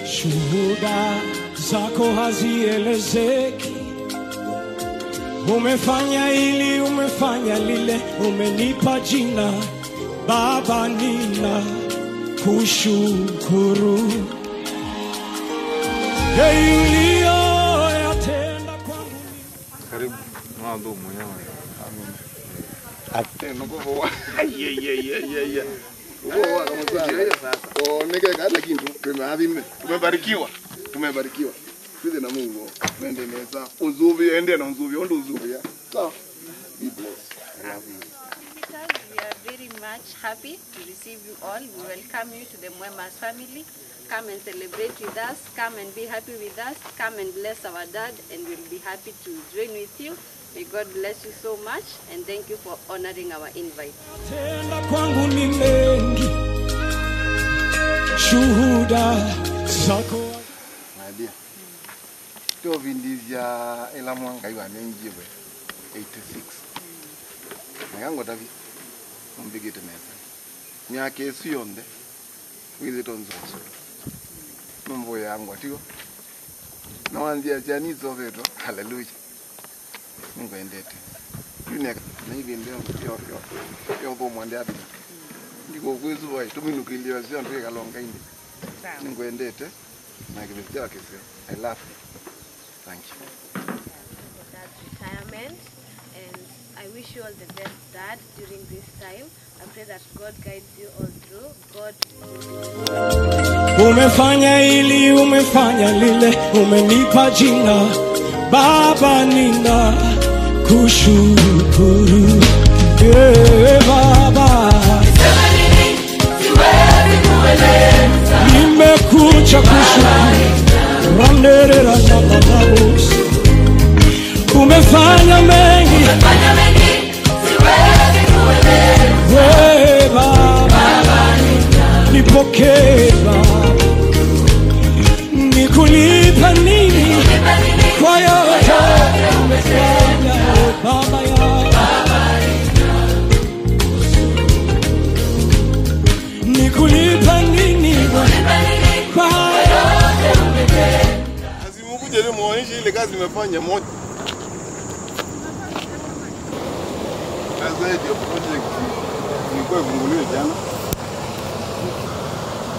Shuhuda zako hazielezeki. Umefanya hili, umefanya lile, umenipa jina Baba, nina kushukuru. Uliyoyatenda kwangu. Karibu mwanzo mwenyewe. Amen. Ateno kwa yeah. Tumebarikiwa. Sisi na Mungu. Tuendeleza. Uzuvi ende na uzuvi, ondo uzuvi ya. So, be blessed. I love you. We are very much happy to receive you all. We welcome you to the Mwemas family. Come and celebrate with us. Come and be happy with us. Come and bless our dad, and we'll be happy to join with you. May God bless you so much, and thank you for honoring our invite. Tenda kwangu ni mengi, shuhuda zako. My dear, to vindizia ela mwanga iwa nenjiwe 86. Mayango tavi umbigite neza. Myake esu yonde wizito nzoso. Mambo yangu atiyo. Nawanzia jani zoveto. Hallelujah. Mungu endete. Yuneka na hivi ndio yo mwande ati. Ndiko kwezu boy tuminukiliwa sio ndo kalonga inde. Mungu endete. Na kibisha kesi. I love you. Thank you. That retirement, and I wish you all the best, Dad, during this time. I pray that God guides you all through. God. Umefanya hili, umefanya lile, umenipa jina Baba, nina kushukuru. Baba, nimekuja kushukuru. Umefanya mengi, Baba, nipokee Baba. Nikulipa nini kwa yote umefanya Baba yangu? Nikulipa nini kwa yote umefanya? Asimukuje leo muonyeshe ile kazi nimefanya moja. Kazi hiyo project ilikuwa ifunguliwe jana.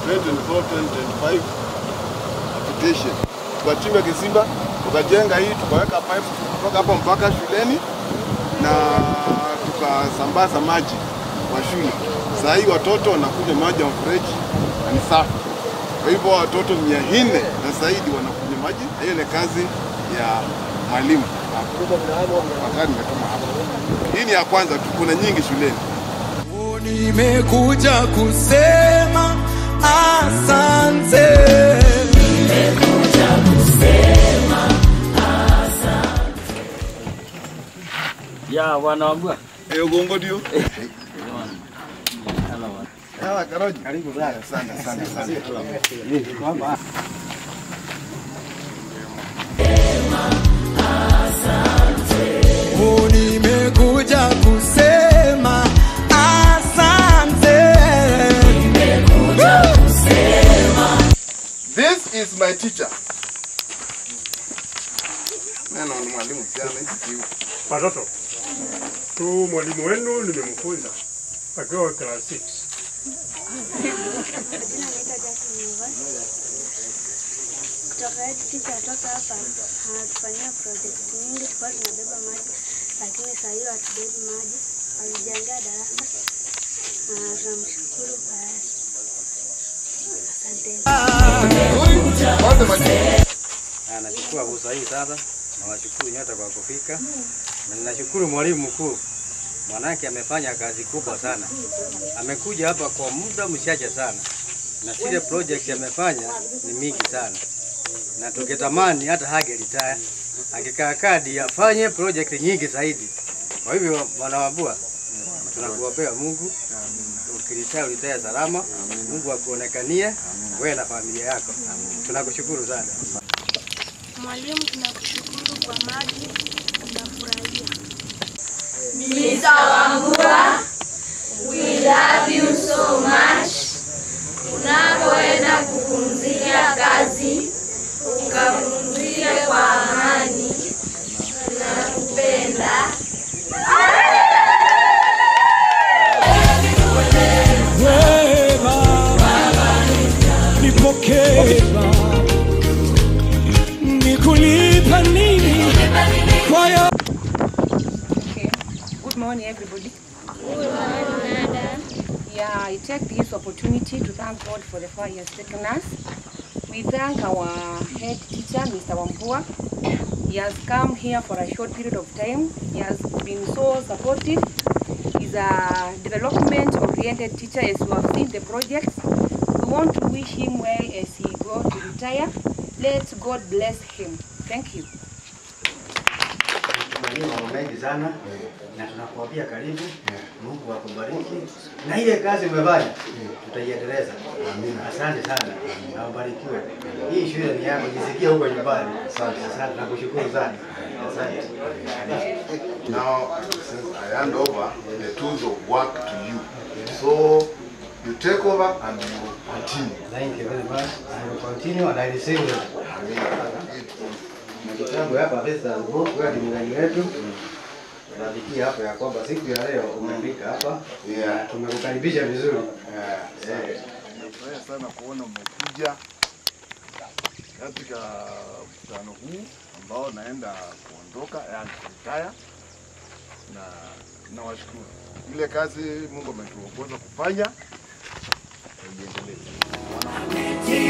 2024-2025 application. Kwa timu ya Kisimba tukajenga hii, tukaweka pipe kutoka hapa mpaka shuleni na tukasambaza maji kwa shule. Sasa hii watoto wanakunywa maji ya mfereji na ni safi. Kwa hivyo watoto 400 na zaidi wanakunywa maji. Hiyo ni kazi ya mwalimu. Wakati nimetoka hapa. Hii ni ya kwanza, kuna nyingi shuleni. Nimekuja kusema asante. Nimekuja kusema asante. Ya wanaambia. Gongo ndio. Karoji. Karibu sana. Asante. Kwamba nimekuja kusema asante. Nimekuja kusema. This is my teacher. Neno ni mwalimu sana hivi. Watoto, tu mwalimu wenu nimemfunza akiwa class 6. Kutoka hapa anatufanyia project nyingi, kwa tunabeba maji, lakini sasa hiyo hatubebi maji. Alijenga darasa. Tunamshukuru kwa asante. anachukua fursa hii sasa, na washukuru nyote kwa kufika. Na ninashukuru mwalimu mkuu. Mwanake amefanya kazi kubwa sana. Amekuja hapa kwa muda mchache sana. Na zile project amefanya ni mingi sana. Na tungetamani hata hagelitaya. Akikaa kadi afanye project nyingi zaidi. Kwa hivyo wanawabua tunakuombea Mungu. Ukilitaya salama. Mungu akuonekanie wewe na familia yako. Tunakushukuru sana. Mwalimu, tunakushukuru kwa maji, tunafurahia. Mr. Wambua, we love you so much. Unapoenda kupumzika kazi Nikulipa nini kwa yo. Okay. Good morning, everybody. Good morning, yeah, I take this opportunity to thank God for the far He has taken us. We thank our head teacher, Mr. Wambua. He has come here for a short period of time. He has been so supportive. He's a development-oriented teacher, as you have seen the projects. We want to wish him well as he goes to retire. Let God bless him. Thank you. Mambo mengi sana na tunakuambia karibu. Mungu akubariki. Na ile kazi umefanya tutaiendeleza. Amina. Asante sana. Na ubarikiwe. Hii shule ni yako, jisikie huko nyumbani. Asante sana. Nakushukuru sana. Asante. Now, since I hand over the tools of work to you, so you take over and you continue. Thank you very much. I will continue and I will sing it. Kitabu hapa pesa nguvu kwa dimgani wetu. Tunafikia hapo ya kwamba siku ya leo umefika hapa. Yeah, tumekukaribisha vizuri. Nafurahi sana kuona umekuja katika mkutano huu ambao naenda kuondoka, yani retire, na nawashukuru. Ile kazi Mungu ametuongoza kufanya iendelee.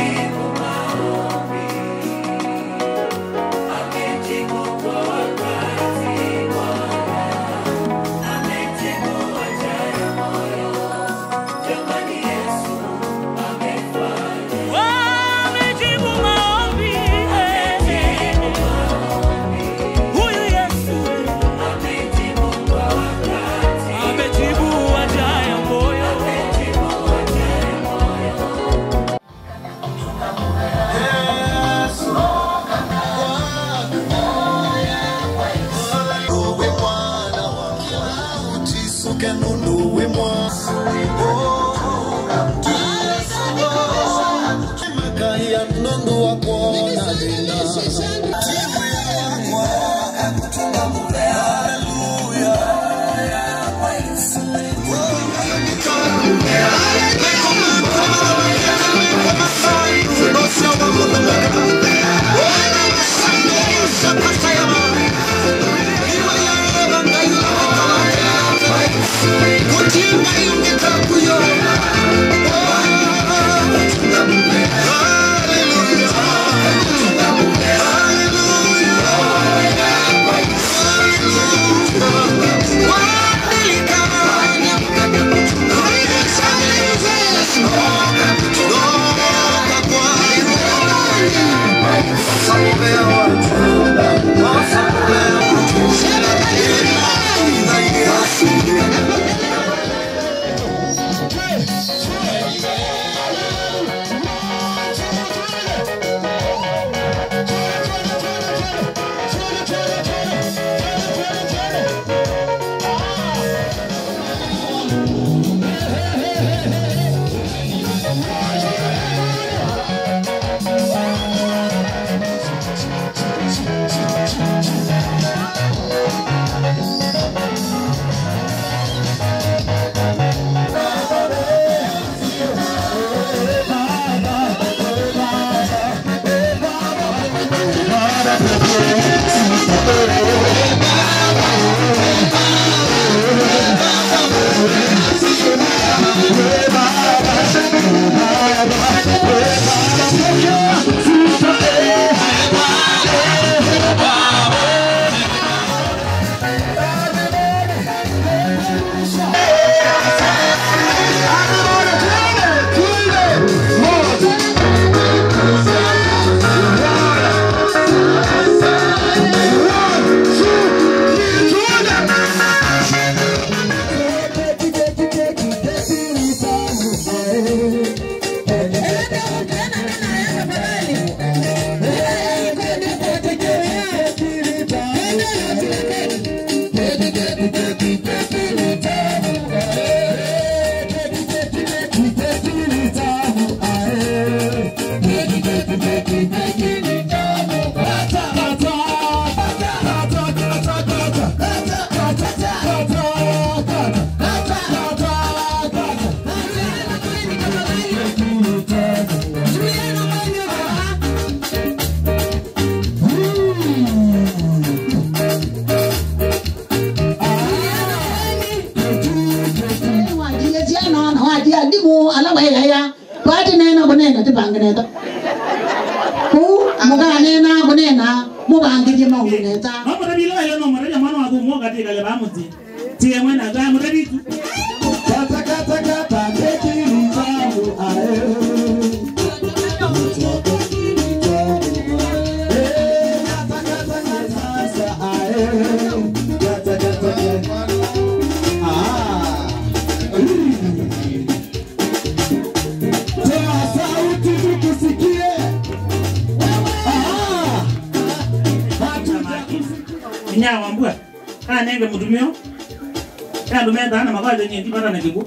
neta ku mugane na kunena mubangije maundu neta Mama bila ile no mara mwana wa kumoga tika le bamuti tie mwana ga mrebi kata kata kata teki mtamu ae Nyawa mbwa. Nenge mutumio. Lumenda na magaje nyingi bana na kibu.